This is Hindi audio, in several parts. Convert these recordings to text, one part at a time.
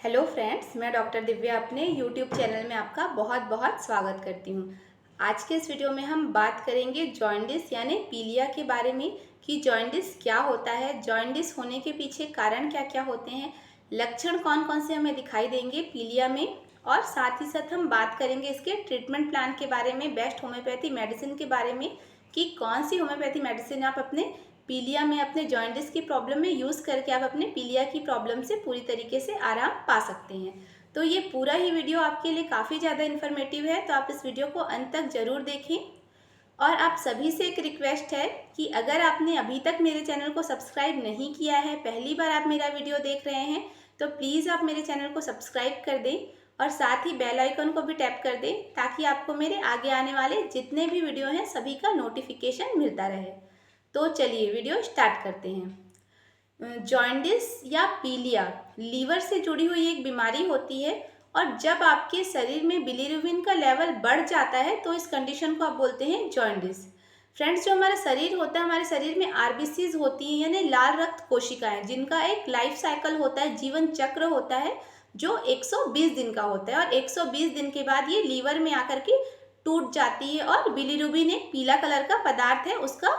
हेलो फ्रेंड्स, मैं डॉक्टर दिव्या अपने यूट्यूब चैनल में आपका बहुत बहुत स्वागत करती हूँ। आज के इस वीडियो में हम बात करेंगे जॉन्डिस यानी पीलिया के बारे में कि जॉन्डिस क्या होता है, जॉन्डिस होने के पीछे कारण क्या क्या होते हैं, लक्षण कौन कौन से हमें दिखाई देंगे पीलिया में, और साथ ही साथ हम बात करेंगे इसके ट्रीटमेंट प्लान के बारे में, बेस्ट होम्योपैथी मेडिसिन के बारे में कि कौन सी होम्योपैथी मेडिसिन आप अपने पीलिया में, अपने जॉन्डिस की प्रॉब्लम में यूज़ करके आप अपने पीलिया की प्रॉब्लम से पूरी तरीके से आराम पा सकते हैं। तो ये पूरा ही वीडियो आपके लिए काफ़ी ज़्यादा इन्फॉर्मेटिव है, तो आप इस वीडियो को अंत तक ज़रूर देखें। और आप सभी से एक रिक्वेस्ट है कि अगर आपने अभी तक मेरे चैनल को सब्सक्राइब नहीं किया है, पहली बार आप मेरा वीडियो देख रहे हैं, तो प्लीज़ आप मेरे चैनल को सब्सक्राइब कर दें और साथ ही बेल आइकन को भी टैप कर दें ताकि आपको मेरे आगे आने वाले जितने भी वीडियो हैं सभी का नोटिफिकेशन मिलता रहे। तो चलिए वीडियो स्टार्ट करते हैं। जॉन्डिस या पीलिया लीवर से जुड़ी हुई एक बीमारी होती है और जब आपके शरीर में बिलीरुबिन का लेवल बढ़ जाता है तो इस कंडीशन को आप बोलते हैं जॉन्डिस। फ्रेंड्स, जो हमारा शरीर होता है, हमारे शरीर में आरबीसीज होती हैं यानी लाल रक्त कोशिकाएं, जिनका एक लाइफ साइकिल होता है, जीवन चक्र होता है जो 120 दिन का होता है और 120 दिन के बाद ये लीवर में आकर के टूट जाती है और बिलीरुबिन एक पीला कलर का पदार्थ है उसका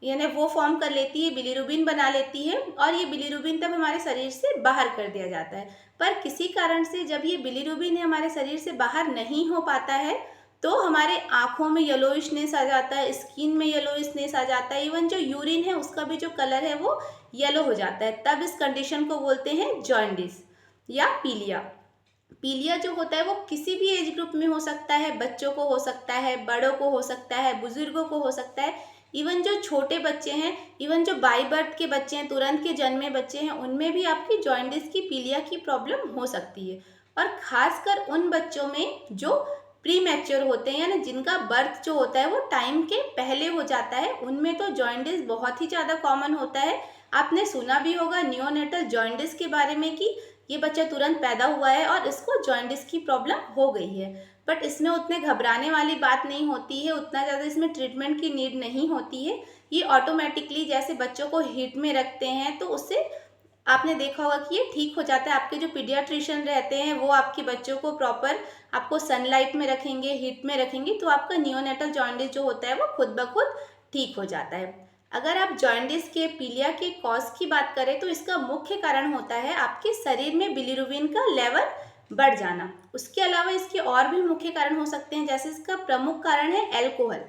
यानी वो फॉर्म कर लेती है, बिलीरुबिन बना लेती है और ये बिलीरुबिन तब हमारे शरीर से बाहर कर दिया जाता है। पर किसी कारण से जब ये बिलीरुबिन हमारे शरीर से बाहर नहीं हो पाता है तो हमारे आँखों में येलोइशनेस आ जाता है, स्किन में येलोइशनेस आ जाता है, इवन जो यूरिन है उसका भी जो कलर है वो येलो हो जाता है। तब इस कंडीशन को बोलते हैं जॉन्डिस या पीलिया। पीलिया जो होता है वो किसी भी एज ग्रुप में हो सकता है, बच्चों को हो सकता है, बड़ों को हो सकता है, बुजुर्गों को हो सकता है, इवन जो छोटे बच्चे हैं, इवन जो बाई बर्थ के बच्चे हैं, तुरंत के जन्मे बच्चे हैं, उनमें भी आपकी जॉन्डिस की पीलिया की प्रॉब्लम हो सकती है। और खासकर उन बच्चों में जो प्री मैच्योर होते हैं यानी जिनका बर्थ जो होता है वो टाइम के पहले हो जाता है, उनमें तो जॉन्डिस बहुत ही ज़्यादा कॉमन होता है। आपने सुना भी होगा नियोनेटल जॉन्डिस के बारे में कि ये बच्चा तुरंत पैदा हुआ है और इसको जॉन्डिस की प्रॉब्लम हो गई है। बट इसमें उतने घबराने वाली बात नहीं होती है, उतना ज़्यादा इसमें ट्रीटमेंट की नीड नहीं होती है। ये ऑटोमेटिकली जैसे बच्चों को हीट में रखते हैं तो उससे आपने देखा होगा कि ये ठीक हो जाता है। आपके जो पीडियाट्रिशियन रहते हैं वो आपके बच्चों को प्रॉपर आपको सनलाइट में रखेंगे, हीट में रखेंगे, तो आपका नियोनेटल जॉन्डिस जो होता है वो खुद ब खुद ठीक हो जाता है। अगर आप जॉन्डिस के पीलिया के कॉज की बात करें तो इसका मुख्य कारण होता है आपके शरीर में बिलीरुबिन का लेवल बढ़ जाना। उसके अलावा इसके और भी मुख्य कारण हो सकते हैं, जैसे इसका प्रमुख कारण है अल्कोहल।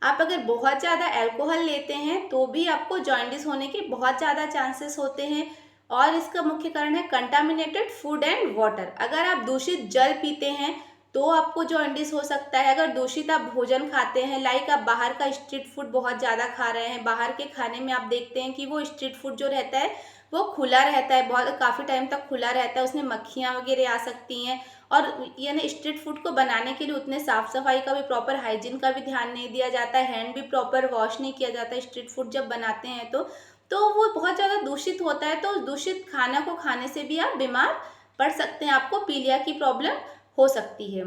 आप अगर बहुत ज़्यादा अल्कोहल लेते हैं तो भी आपको जॉन्डिस होने के बहुत ज़्यादा चांसेस होते हैं। और इसका मुख्य कारण है कंटामिनेटेड फूड एंड वाटर। अगर आप दूषित जल पीते हैं तो आपको जॉन्डिस हो सकता है। अगर दूषित आप भोजन खाते हैं, लाइक आप बाहर का स्ट्रीट फूड बहुत ज़्यादा खा रहे हैं, बाहर के खाने में आप देखते हैं कि वो स्ट्रीट फूड जो रहता है वो खुला रहता है, बहुत काफ़ी टाइम तक खुला रहता है, उसमें मक्खियाँ वगैरह आ सकती हैं। और यानी स्ट्रीट फूड को बनाने के लिए उतने साफ़ सफाई का भी, प्रॉपर हाइजीन का भी ध्यान नहीं दिया जाता है, हैंड भी प्रॉपर वॉश नहीं किया जाता है स्ट्रीट फूड जब बनाते हैं तो वो बहुत ज़्यादा दूषित होता है। तो दूषित खाना को खाने से भी आप बीमार पड़ सकते हैं, आपको पीलिया की प्रॉब्लम हो सकती है।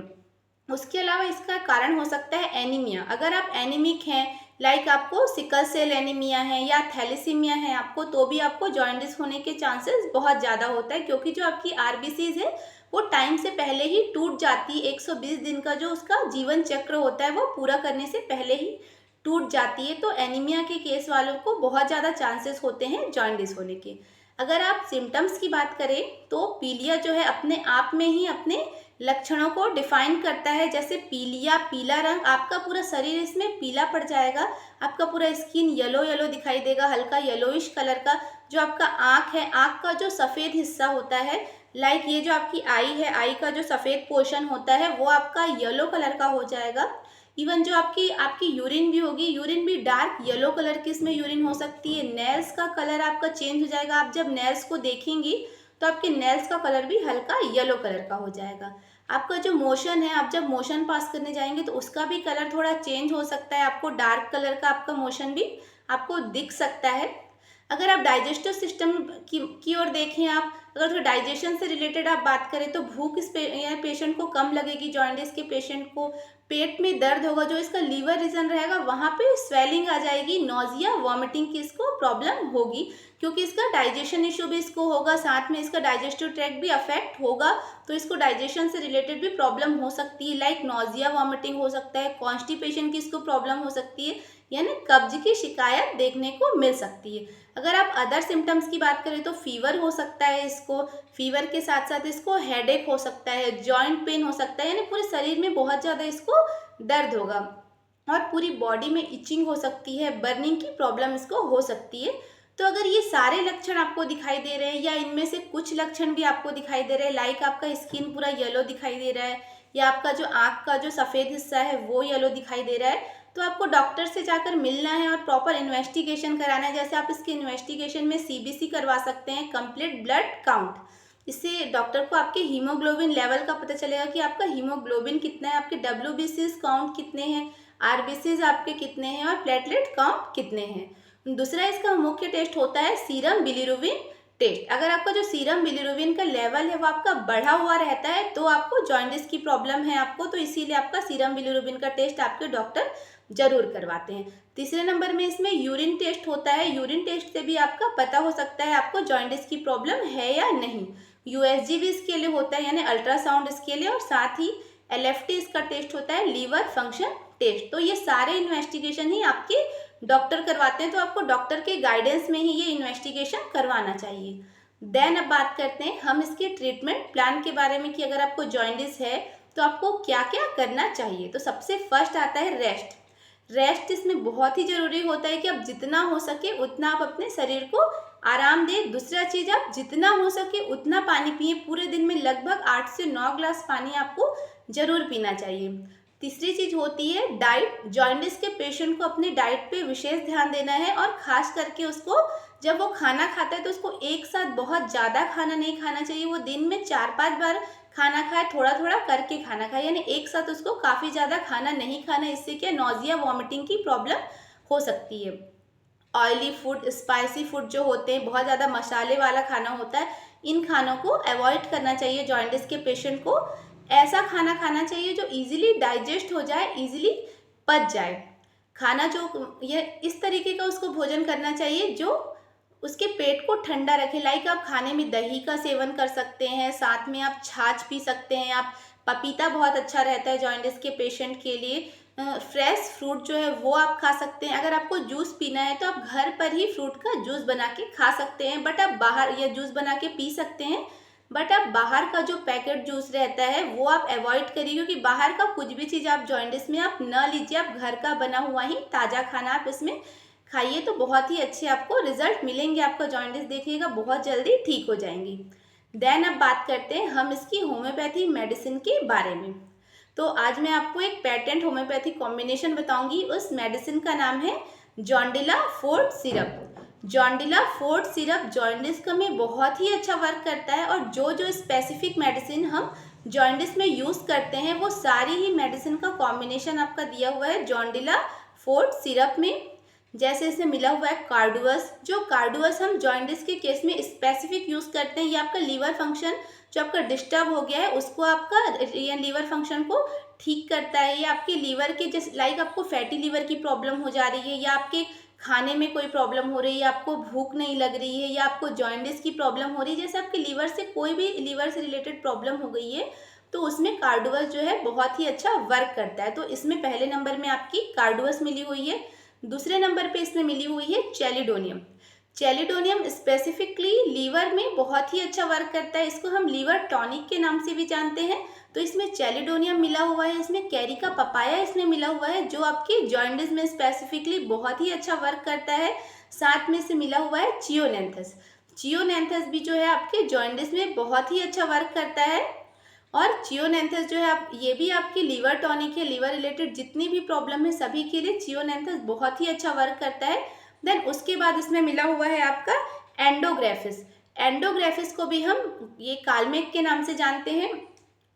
उसके अलावा इसका कारण हो सकता है एनीमिया। अगर आप एनीमिक हैं, लाइक आपको सिकल सेल एनीमिया है या थैलेसीमिया है आपको, तो भी आपको जॉन्डिस होने के चांसेस बहुत ज़्यादा होता है, क्योंकि जो आपकी आरबीसीज है वो टाइम से पहले ही टूट जाती है। 120 दिन का जो उसका जीवन चक्र होता है वो पूरा करने से पहले ही टूट जाती है। तो एनीमिया के केस वालों को बहुत ज़्यादा चांसेस होते हैं जॉन्डिस होने के। अगर आप सिम्टम्स की बात करें तो पीलिया जो है अपने आप में ही अपने लक्षणों को डिफाइन करता है। जैसे पीलिया, पीला रंग, आपका पूरा शरीर इसमें पीला पड़ जाएगा, आपका पूरा स्किन येलो येलो दिखाई देगा, हल्का येलोइश कलर का। जो आपका आँख है, आँख का जो सफ़ेद हिस्सा होता है, लाइक ये जो आपकी आई है, आई का जो सफ़ेद पोर्शन होता है वो आपका येलो कलर का हो जाएगा। इवन जो आपकी आपकी यूरिन भी होगी, यूरिन भी डार्क येलो कलर की इसमें यूरिन हो सकती है। नेल्स का कलर आपका चेंज हो जाएगा, आप जब नेल्स को देखेंगी तो आपके नेल्स का कलर भी हल्का येलो कलर का हो जाएगा। आपका जो मोशन है, आप जब मोशन पास करने जाएंगे तो उसका भी कलर थोड़ा चेंज हो सकता है, आपको डार्क कलर का आपका मोशन भी आपको दिख सकता है। अगर आप डाइजेस्टिव सिस्टम की ओर देखें, आप अगर थोड़ा डाइजेशन से रिलेटेड आप बात करें तो भूख इस पेशेंट को कम लगेगी। जॉन्डिस के पेशेंट को पेट में दर्द होगा, जो इसका लीवर रीजन रहेगा वहाँ पे स्वेलिंग आ जाएगी, नोजिया वॉमिटिंग की इसको प्रॉब्लम होगी, क्योंकि इसका डाइजेशन इशू भी इसको होगा, साथ में इसका डाइजेस्टिव ट्रैक्ट भी अफेक्ट होगा, तो इसको डाइजेशन से रिलेटेड भी प्रॉब्लम हो सकती है, लाइक नोजिया वॉमिटिंग हो सकता है, कॉन्स्टिपेशन की इसको प्रॉब्लम हो सकती है, यानी कब्ज की शिकायत देखने को मिल सकती है। अगर आप अदर सिम्टम्स की बात करें तो फीवर हो सकता है इसको, फीवर के साथ साथ इसको हेडेक हो सकता है, जॉइंट पेन हो सकता है, यानी पूरे शरीर में बहुत ज़्यादा इसको दर्द होगा और पूरी बॉडी में इचिंग हो सकती है, बर्निंग की प्रॉब्लम इसको हो सकती है। तो अगर ये सारे लक्षण आपको दिखाई दे रहे हैं या इनमें से कुछ लक्षण भी आपको दिखाई दे रहे हैं, लाइक आपका स्किन पूरा येलो दिखाई दे रहा है या आपका जो आँख का जो सफ़ेद हिस्सा है वो येलो दिखाई दे रहा है, तो आपको डॉक्टर से जाकर मिलना है और प्रॉपर इन्वेस्टिगेशन कराना है। जैसे आप इसके इन्वेस्टिगेशन में सीबीसी करवा सकते हैं, कंप्लीट ब्लड काउंट। इससे डॉक्टर को आपके हीमोग्लोबिन लेवल का पता चलेगा कि आपका हीमोग्लोबिन कितना है, आपके डब्ल्यूबीसीज काउंट कितने हैं, आरबीसीज आपके कितने हैं और प्लेटलेट काउंट कितने हैं। दूसरा इसका मुख्य टेस्ट होता है सीरम बिलिरुबिन टेस्ट। अगर आपका जो सीरम बिलिरुबिन का लेवल है वो आपका बढ़ा हुआ रहता है तो आपको जॉन्डिस की प्रॉब्लम है आपको, तो इसीलिए आपका सीरम बिलिरुबिन का टेस्ट आपके डॉक्टर जरूर करवाते हैं। तीसरे नंबर में इसमें यूरिन टेस्ट होता है। यूरिन टेस्ट से भी आपका पता हो सकता है आपको जॉन्डिस की प्रॉब्लम है या नहीं। यूएसजी भी इसके लिए होता है, यानी अल्ट्रासाउंड इसके लिए, और साथ ही एलएफटी इसका टेस्ट होता है, लीवर फंक्शन टेस्ट। तो ये सारे इन्वेस्टिगेशन ही आपके डॉक्टर करवाते हैं, तो आपको डॉक्टर के गाइडेंस में ही ये इन्वेस्टिगेशन करवाना चाहिए। देन अब बात करते हैं हम इसके ट्रीटमेंट प्लान के बारे में कि अगर आपको जॉन्डिस है तो आपको क्या क्या करना चाहिए। तो सबसे फर्स्ट आता है रेस्ट। रेस्ट इसमें बहुत ही ज़रूरी होता है कि आप जितना हो सके उतना आप अपने शरीर को आराम दें। दूसरा चीज़, आप जितना हो सके उतना पानी पिए। पूरे दिन में लगभग 8 से 9 ग्लास पानी आपको ज़रूर पीना चाहिए। तीसरी चीज़ होती है डाइट। जॉन्डिस के पेशेंट को अपने डाइट पे विशेष ध्यान देना है और ख़ास करके उसको जब वो खाना खाता है तो उसको एक साथ बहुत ज़्यादा खाना नहीं खाना चाहिए। वो दिन में 4-5 बार खाना खाए, थोड़ा थोड़ा करके खाना खाए, यानी एक साथ उसको काफ़ी ज़्यादा खाना नहीं खाना। इससे क्या नोजिया वॉमिटिंग की प्रॉब्लम हो सकती है। ऑयली फूड, स्पाइसी फूड जो होते हैं, बहुत ज़्यादा मसाले वाला खाना होता है, इन खानों को अवॉइड करना चाहिए। जॉन्डिस के पेशेंट को ऐसा खाना खाना चाहिए जो इजीली डाइजेस्ट हो जाए, इजीली पच जाए। खाना जो ये इस तरीके का उसको भोजन करना चाहिए जो उसके पेट को ठंडा रखे। लाइक आप खाने में दही का सेवन कर सकते हैं, साथ में आप छाछ पी सकते हैं, आप पपीता बहुत अच्छा रहता है जॉन्डिस के पेशेंट के लिए। फ्रेश फ्रूट जो है वो आप खा सकते हैं। अगर आपको जूस पीना है तो आप घर पर ही फ्रूट का जूस बना के खा सकते हैं, बट आप बाहर या जूस बना के पी सकते हैं, बट आप बाहर का जो पैकेट जूस रहता है वो आप अवॉइड करिए, क्योंकि बाहर का कुछ भी चीज़ आप जॉन्डिस में आप न लीजिए। आप घर का बना हुआ ही ताज़ा खाना आप इसमें खाइए तो बहुत ही अच्छे आपको रिजल्ट मिलेंगे। आपका जॉन्डिस देखिएगा बहुत जल्दी ठीक हो जाएंगी। देन अब बात करते हैं हम इसकी होम्योपैथी मेडिसिन के बारे में। तो आज मैं आपको एक पेटेंट होम्योपैथी कॉम्बिनेशन बताऊंगी। उस मेडिसिन का नाम है Jaundila forte syrup. Jaundila forte syrup jaundice का में बहुत ही अच्छा वर्क करता है, और जो जो स्पेसिफिक मेडिसिन हम जॉन्डिस में यूज़ करते हैं वो सारी ही मेडिसिन का कॉम्बिनेशन आपका दिया हुआ है जॉन्डिला फोर्ट सिरप में। जैसे इसमें मिला हुआ है कार्डुअस। जो कार्डुअस हम जॉन्डिस के केस में स्पेसिफिक यूज़ करते हैं, ये आपका लीवर फंक्शन जो आपका डिस्टर्ब हो गया है उसको आपका लीवर फंक्शन को ठीक करता है। ये आपके लीवर के जैसे लाइक आपको फैटी लीवर की प्रॉब्लम हो जा रही है, या आपके खाने में कोई प्रॉब्लम हो रही है, आपको भूख नहीं लग रही है, या आपको जॉन्डिस की प्रॉब्लम हो रही है, जैसे आपके लीवर से कोई भी लीवर से रिलेटेड प्रॉब्लम हो गई है तो उसमें कार्डुअस जो है बहुत ही अच्छा वर्क करता है। तो इसमें पहले नंबर में आपकी कार्डुअस मिली हुई है। दूसरे नंबर पे इसमें मिली हुई है चैलिडोनियम। चैलिडोनियम स्पेसिफिकली लीवर में बहुत ही अच्छा वर्क करता है। इसको हम लीवर टॉनिक के नाम से भी जानते हैं। तो इसमें चैलिडोनियम मिला हुआ है, इसमें कैरी का पपाया इसमें मिला हुआ है जो आपके जॉन्डिस में स्पेसिफिकली बहुत ही अच्छा वर्क करता है। साथ में से मिला हुआ है चियोनेंथस। चियोनेंथस भी जो है आपके जॉन्डिस में बहुत ही अच्छा वर्क करता है। और चियोनेंथस जो है आप ये भी आपकी लीवर टॉनिक है, लीवर रिलेटेड जितनी भी प्रॉब्लम है सभी के लिए चियोनेंथस बहुत ही अच्छा वर्क करता है। देन उसके बाद इसमें मिला हुआ है आपका एंडोग्रेफिस। एंडोग्रेफिस को भी हम ये कालमेक के नाम से जानते हैं,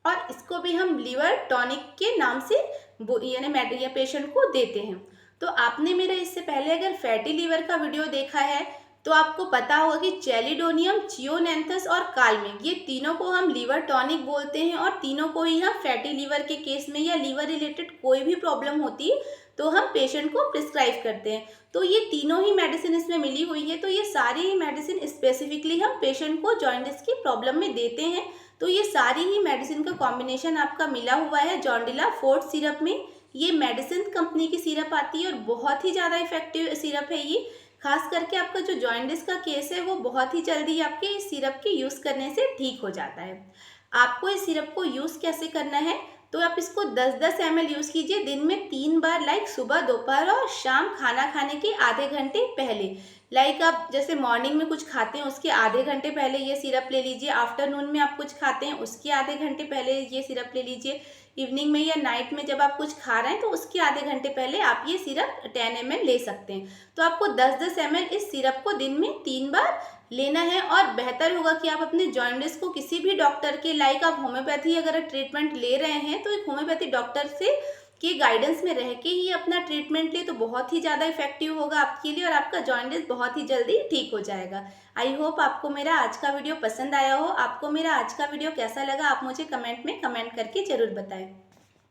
और इसको भी हम लीवर टॉनिक के नाम से यानी पेशेंट को देते हैं। तो आपने मेरा इससे पहले अगर फैटी लीवर का वीडियो देखा है तो आपको पता होगा कि चेलिडोनियम, चियोनेंथस और कालमेग, ये तीनों को हम लीवर टॉनिक बोलते हैं और तीनों को ही हम फैटी लीवर के केस में या लीवर रिलेटेड कोई भी प्रॉब्लम होती है तो हम पेशेंट को प्रिस्क्राइब करते हैं। तो ये तीनों ही मेडिसिन इसमें मिली हुई है, तो ये सारी ही मेडिसिन स्पेसिफिकली हम पेशेंट को जॉन्डिस की प्रॉब्लम में देते हैं। तो ये सारी ही मेडिसिन का कॉम्बिनेशन आपका मिला हुआ है जॉन्डिला फोर्ट सिरप में। ये मेडिसिन कंपनी की सिरप आती है और बहुत ही ज़्यादा इफेक्टिव सिरप है ये। खास करके आपका जो जॉन्डिस का केस है वो बहुत ही जल्दी आपके इस सिरप के यूज़ करने से ठीक हो जाता है। आपको इस सिरप को यूज़ कैसे करना है, तो आप इसको 10-10 ml यूज़ कीजिए दिन में 3 बार, लाइक सुबह, दोपहर और शाम खाना खाने के आधे घंटे पहले। लाइक आप जैसे मॉर्निंग में कुछ खाते हैं उसके आधे घंटे पहले ये सिरप ले लीजिए, आफ्टरनून में आप कुछ खाते हैं उसके आधे घंटे पहले ये सिरप ले लीजिए, इवनिंग में या नाइट में जब आप कुछ खा रहे हैं तो उसके आधे घंटे पहले आप ये सिरप 10 ml ले सकते हैं। तो आपको 10-10 ml इस सिरप को दिन में 3 बार लेना है। और बेहतर होगा कि आप अपने जॉन्डिस को किसी भी डॉक्टर के, लाइक आप होम्योपैथी अगर ट्रीटमेंट ले रहे हैं तो एक होम्योपैथी डॉक्टर से के गाइडेंस में रह के ही अपना ट्रीटमेंट ले तो बहुत ही ज़्यादा इफेक्टिव होगा आपके लिए और आपका जॉन्डिस बहुत ही जल्दी ठीक हो जाएगा। आई होप आपको मेरा आज का वीडियो पसंद आया हो। आपको मेरा आज का वीडियो कैसा लगा आप मुझे कमेंट में कमेंट करके ज़रूर बताएं।